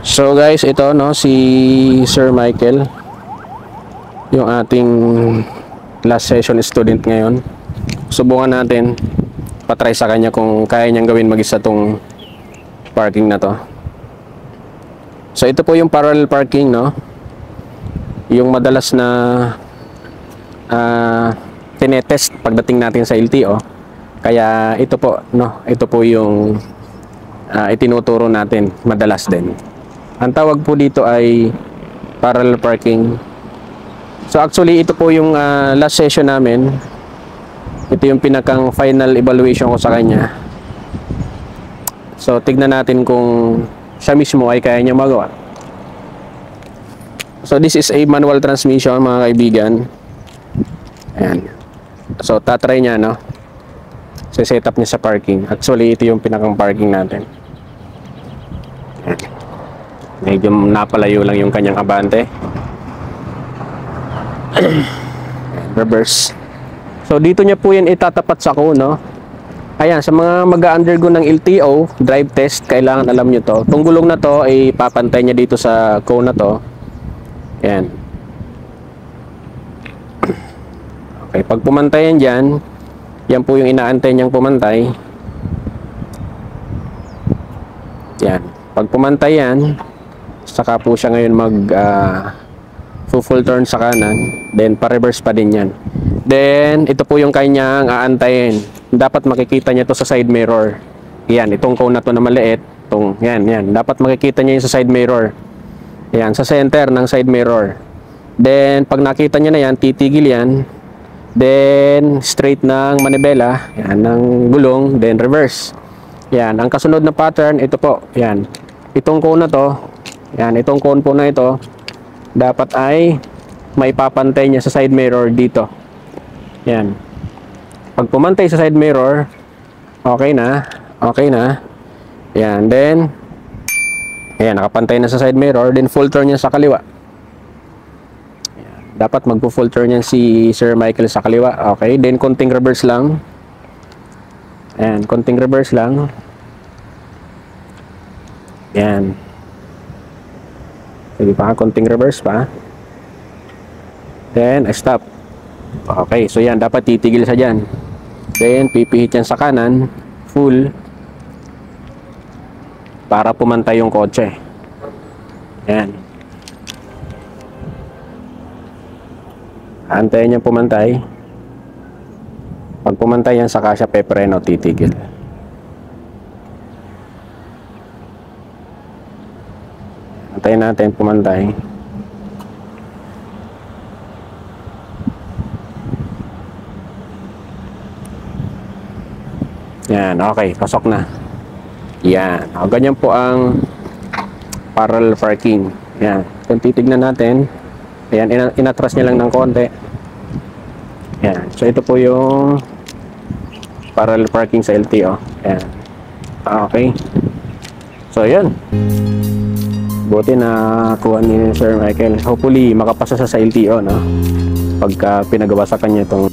So guys, ito no si Sir Michael, yung ating last session student ngayon. Subukan natin patry sa kanya kung kaya niyang gawin mag-isa tong parking na to. So ito po yung parallel parking, no? Yung madalas na tinetest pagdating natin sa LTO. Kaya ito po, no? Ito po yung itinuturo natin madalas din. Ang tawag po dito ay parallel parking. So actually ito po yung last session namin. Ito yung pinakang final evaluation ko sa kanya. So tignan natin kung siya mismo ay kaya niya magawa. So this is a manual transmission, mga kaibigan. Ayan. So tatry niya, no? So set up niya sa parking. Actually ito yung pinakang parking natin. Ayan. Medyo napalayo lang yung kanyang abante. Reverse. So dito niya po yan itatapat sa kuno. Ayan, sa mga mag-undergo ng LTO drive test, kailangan alam nyo to. Itong gulong na to ay papantay niya dito sa cone na to. Ayan. Okay, pag pumantay yan dyan, yan po yung inaantay niyang pumantay. Yan. Pag pumantay yan, saka po siya ngayon mag full turn sa kanan, then pa-reverse pa din yan. Then ito po yung kanyang aantayin. Dapat makikita niya to sa side mirror. Yan, itong cone na to na maliit, itong yan. Dapat makikita niya yung sa side mirror. Yan, sa center ng side mirror. Then pag nakita niya na yan, titigil yan. Then straight ng manibela, yan ng gulong, then reverse. Yan, ang kasunod na pattern ito po. Yan. Itong cone na to, yan, itong cone po na ito, dapat ay may papantay niya sa side mirror dito. Yan. Pag pumantay sa side mirror, okay na. Okay na. Yan. Then, ayan, nakapantay na sa side mirror. Then, full turn niya sa kaliwa. Ayan. Dapat magpo-full turn yan si Sir Michael sa kaliwa. Okay. Then, konting reverse lang. Ayan. Konting reverse lang. Ayan. Sige pa, konting reverse pa. Then, stop. Okay, so yan, dapat titigil sa dyan. Then, pipihit yan sa kanan, full, para pumantay yung kotse. Yan. Antayin niya pumantay. Pag pumantay yan, saka siya pepreno, titigil. Antayin natin pumantay. Yan, okay, pasok na. Yan, o, ganyan po ang parallel parking. Yan, kung titignan natin, ayan, inatras niya lang ng konti. Yan, so ito po yung parallel parking sa LTO. Yan, okay. So yan, buti na kuha ni Sir Michael. Hopefully makapasa sa LTO, no? Pagka pinagawa sa kanya itong